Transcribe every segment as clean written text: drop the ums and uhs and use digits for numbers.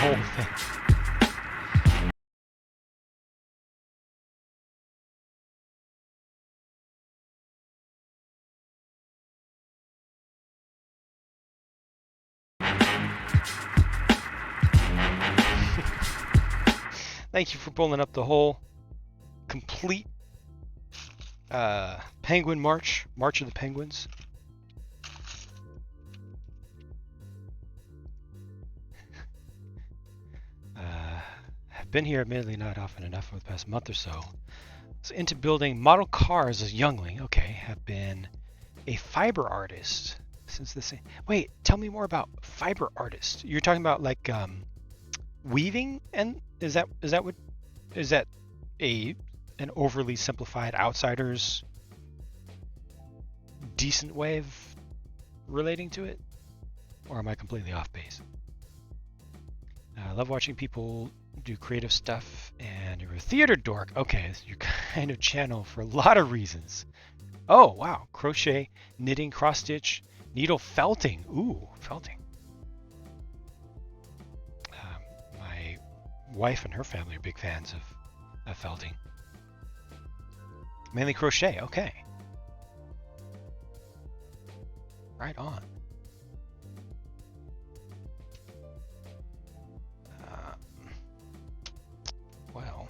whole thing. Thank you for pulling up the whole complete Penguin March of the Penguins. Have been here, admittedly not often enough over the past month or so. So into building model cars as a youngling. Okay, have been a fiber artist since the same. Wait, tell me more about fiber artist. You're talking about like weaving, and is that an overly simplified outsider's decent way of relating to it, or am I completely off base? I love watching people do creative stuff, and you're a theater dork. Okay, so you're kind of channel for a lot of reasons. Oh wow, crochet, knitting, cross stitch, needle felting. Ooh, felting. My wife and her family are big fans of felting. Mainly crochet. Okay. Right on. Well,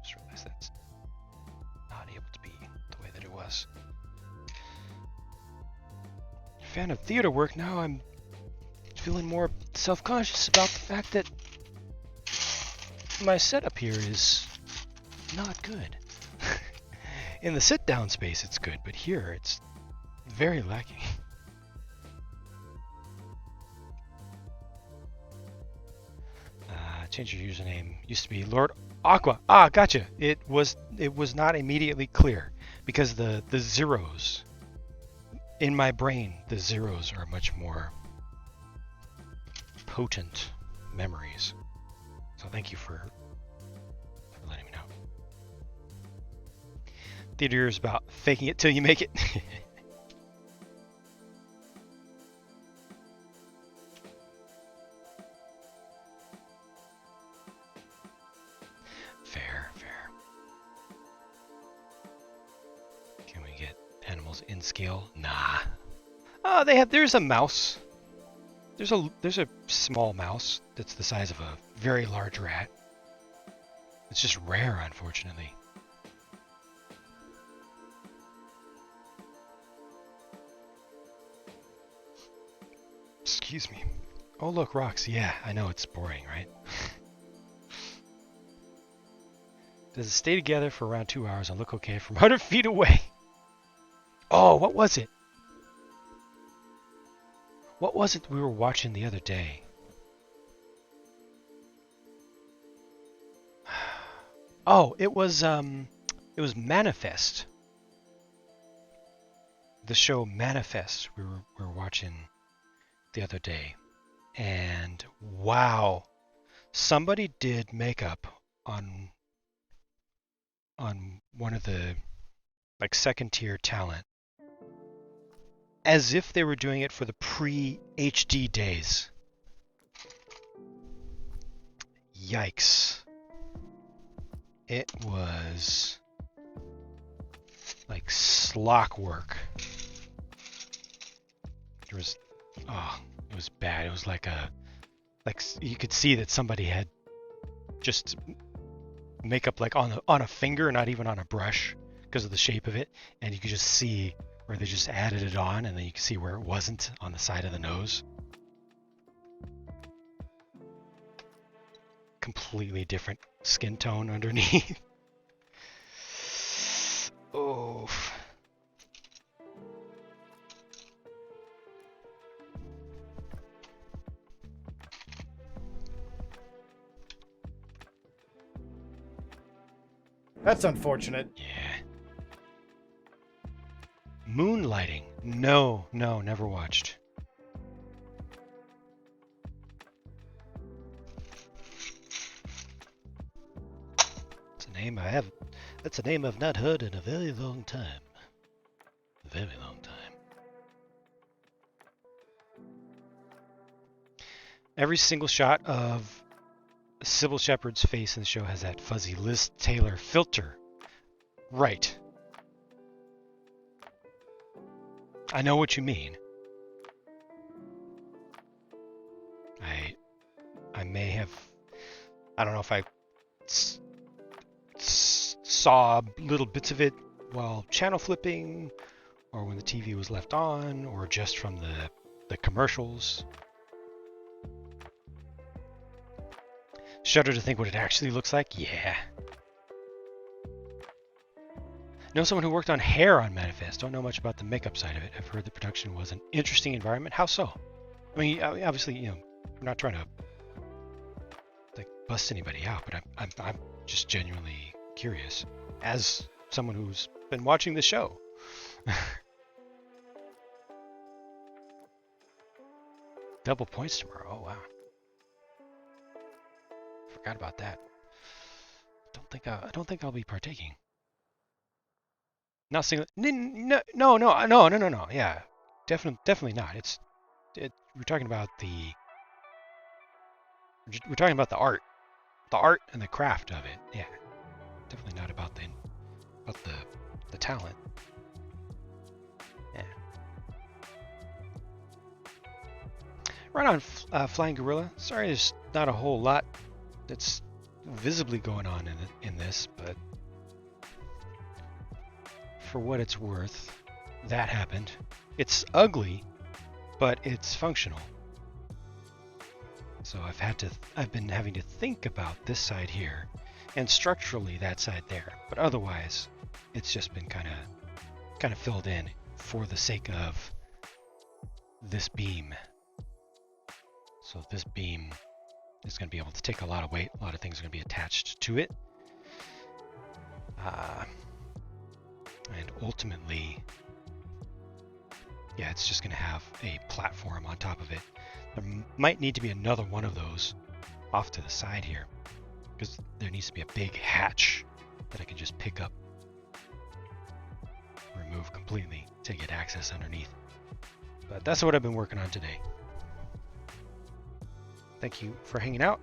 just realized that's not able to be the way that it was. Fan of theater work. Now I'm feeling more self-conscious about the fact that my setup here is not good. In the sit-down space it's good, but here it's very lacking. Change your username. Used to be Lord Aqua. Ah, gotcha. It was not immediately clear because the zeros in my brain, the zeros are much more potent memories. So thank you for letting me know. Theater is about faking it till you make it. Fair. Can we get animals in scale? Nah. Oh, there's a mouse. There's a small mouse that's the size of a very large rat. It's just rare, unfortunately. Excuse me. Oh look, rocks. Yeah, I know it's boring, right? Does it stay together for around 2 hours and look okay from 100 feet away? Oh, what was it? What was it we were watching the other day? Oh, it was Manifest. The show Manifest we were watching the other day. And wow, somebody did makeup on one of the like second tier talent as if they were doing it for the pre-HD days. Yikes. It was like slock work. It was bad. It was like you could see that somebody had just makeup like on a finger, not even on a brush, because of the shape of it, and you could just see where they just added it on, and then you can see where it wasn't on the side of the nose. Completely different skin tone underneath. Oh. That's unfortunate. Yeah. Moonlighting. No, never watched. That's a name I've not heard in a very long time. A very long time. Every single shot of Sybil Shepherd's face in the show has that fuzzy Liz Taylor filter. Right. I know what you mean. I may have, I don't know if I saw little bits of it while channel flipping, or when the TV was left on, or just from the commercials. Shudder to think what it actually looks like. Yeah. Know someone who worked on hair on Manifest. Don't know much about the makeup side of it. I've heard the production was an interesting environment. How so? I mean, obviously, you know, we're not trying to like bust anybody out, but I'm just genuinely curious as someone who's been watching the show. Double points tomorrow. Oh wow. Forgot about that. I don't think I'll be partaking. Not single. No. Yeah, definitely not. We're talking about the art and the craft of it. Yeah, definitely not about the talent. Yeah. Right on, Flying Gorilla. Sorry, there's not a whole lot that's visibly going on in this, but for what it's worth, that happened. It's ugly, but it's functional. So I've been having to think about this side here, and structurally that side there. But otherwise, it's just been kind of filled in for the sake of this beam. So this beam is going to be able to take a lot of weight. A lot of things are going to be attached to it. And ultimately, yeah, it's just going to have a platform on top of it. There might need to be another one of those off to the side here, because there needs to be a big hatch that I can just pick up, remove completely to get access underneath. But that's what I've been working on today. Thank you for hanging out,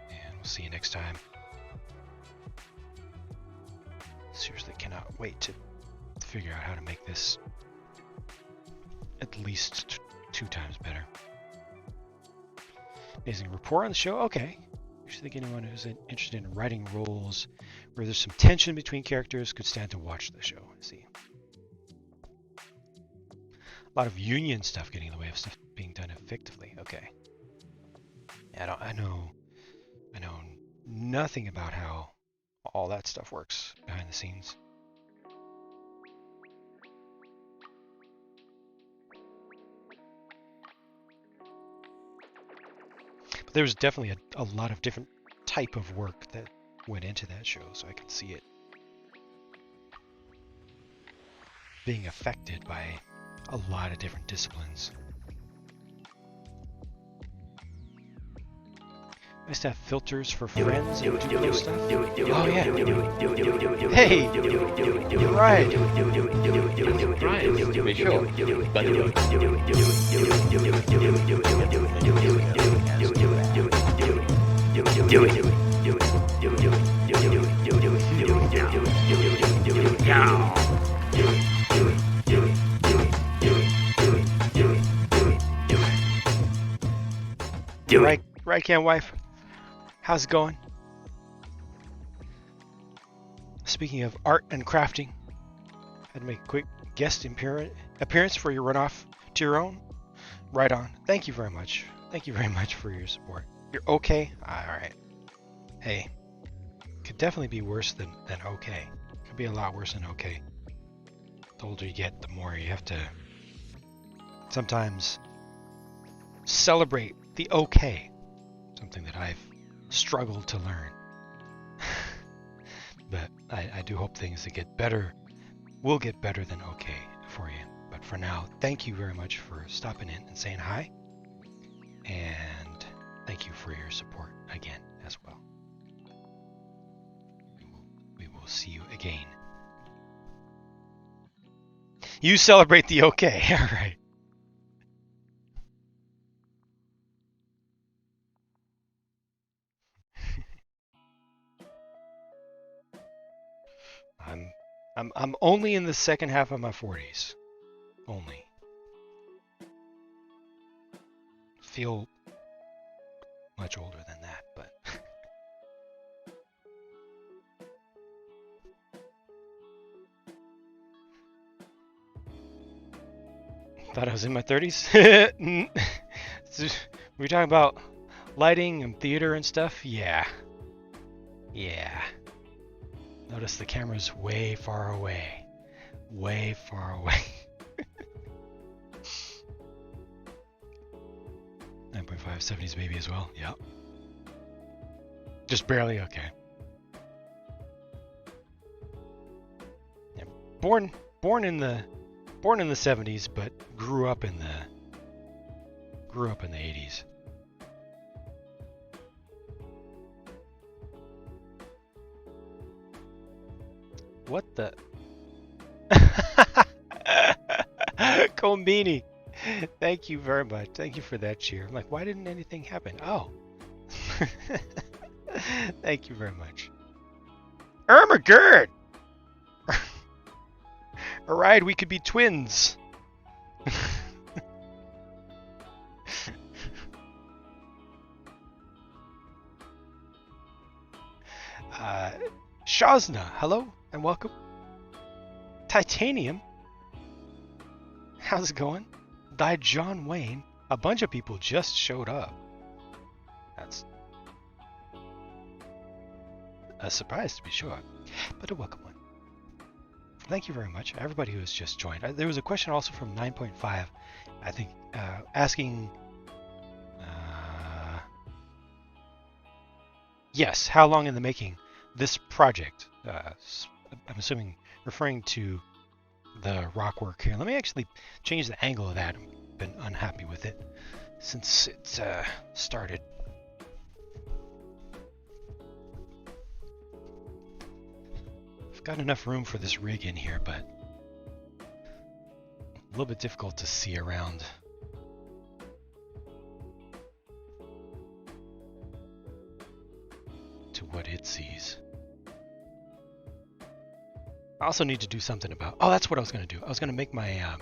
and we'll see you next time. Seriously cannot wait to figure out how to make this at least 2 times better. Amazing rapport on the show. Okay. I think anyone who's interested in writing roles where there's some tension between characters could stand to watch the show. I see. A lot of union stuff getting in the way of stuff being done effectively. Okay. Yeah, I know nothing about how all that stuff works behind the scenes. But there was definitely a lot of different type of work that went into that show, so I can see it being affected by a lot of different disciplines. Nice to have filters for friends and do stuff. Oh yeah. Hey, you're right. To be sure. But do it. Right, Cam wife. How's it going? Speaking of art and crafting, I had to make a quick guest appearance for your runoff to your own. Right on. Thank you very much. Thank you very much for your support. You're okay? Alright. Hey, could definitely be worse than okay. Could be a lot worse than okay. The older you get, the more you have to sometimes celebrate the okay. Something that I've struggled to learn. But I do hope things that get better will get better than okay for you. But for now, thank you very much for stopping in and saying hi. And thank you for your support again as well. We will see you again. You celebrate the okay. All right. I'm only in the second half of my 40s. Only. Feel much older than that, but thought I was in my 30s. We're talking about lighting and theater and stuff. Yeah. Notice the camera's way far away. Way far away. 9.5, 70s baby as well. Yep. Just barely okay. Yeah, born in the 70s, but grew up in the 80s. What the? Combini, thank you very much. Thank you for that cheer. I'm like, why didn't anything happen? Oh. Thank you very much. Ermagerd! Alright, we could be twins. Shazna, hello and welcome. Titanium, how's it going? Died John Wayne. A bunch of people just showed up. That's a surprise to be sure, but a welcome one. Thank you very much, everybody who has just joined. There was a question also from 9.5, I think, asking, yes, how long in the making this project? I'm assuming referring to the rock work here. Let me actually change the angle of that. I've been unhappy with it since it started. I've got enough room for this rig in here, but a little bit difficult to see around. To what it sees. I also need to do something about... Oh, that's what I was going to do. I was going to make my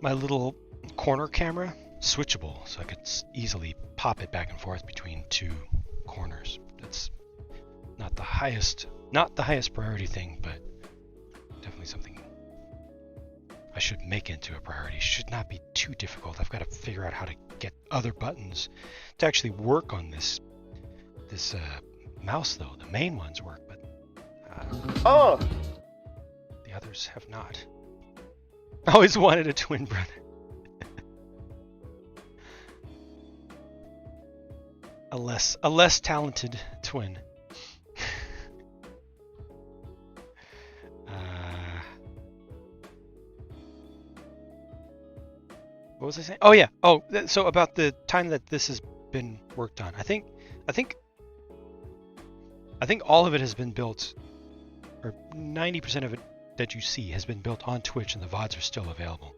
my little corner camera switchable, so I could easily pop it back and forth between two corners. That's not the highest priority thing, but definitely something I should make into a priority. Should not be too difficult. I've got to figure out how to get other buttons to actually work on this mouse, though. The main ones work, but the others have not. I always wanted a twin brother. a less talented twin. What was I saying? Oh yeah. Oh, so about the time that this has been worked on. I think all of it has been built, or 90% of it that you see has been built on Twitch, and the VODs are still available.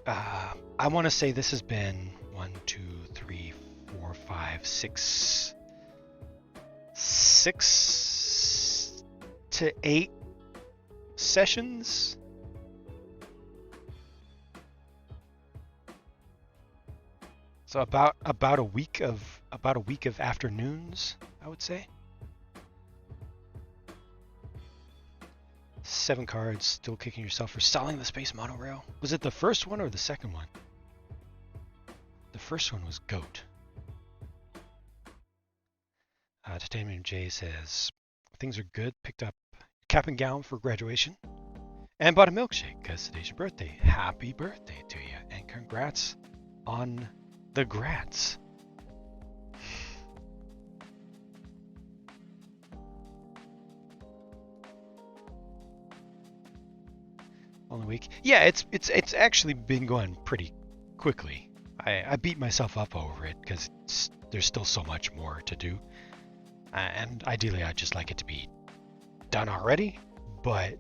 I want to say this has been 1, 2, 3, 4, 5, 6 to 8 sessions. So about a week of afternoons, I would say. 7 cards, still kicking yourself for selling the space monorail. Was it the first one or the second one? The first one was GOAT. Titanium J says, things are good, picked up cap and gown for graduation, and bought a milkshake because today's your birthday. Happy birthday to you, and congrats on the grats. Only week. Yeah, it's actually been going pretty quickly. I beat myself up over it because there's still so much more to do, and ideally I'd just like it to be done already. But